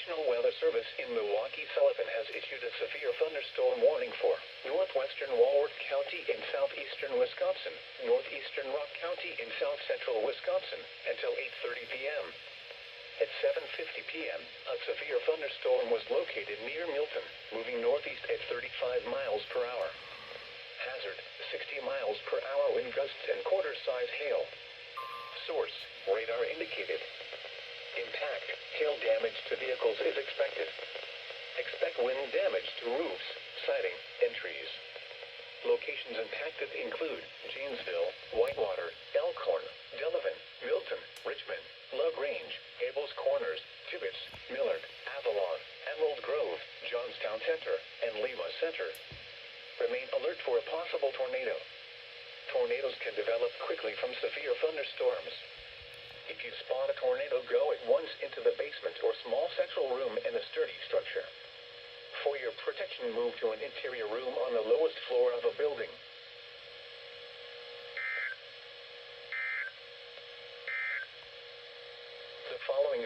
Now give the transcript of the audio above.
National Weather Service in Milwaukee Sullivan has issued a severe thunderstorm warning for northwestern Walworth County in southeastern Wisconsin, northeastern Rock County in south-central Wisconsin, until 8:30 p.m. At 7:50 p.m., a severe thunderstorm was located near Milton, moving northeast at 35 miles per hour. Hazard, 60 miles per hour wind gusts and quarter-size hail. Source, radar indicated. Impact, hail damage to vehicles is expected. Expect wind damage to roofs, siding, and trees. Locations impacted include Janesville, Whitewater, Elkhorn, Delavan, Milton, Richmond, LaGrange, Abels Corners, Tibbetts, Millard, Avalon, Emerald Grove, Johnstown Center, and Lima Center. Remain alert for a possible tornado. Tornadoes can develop quickly from severe thunderstorms. If you spot a tornado, go at once into the basement or small central room in a sturdy structure. For your protection, move to an interior room on the lowest floor of a building. The following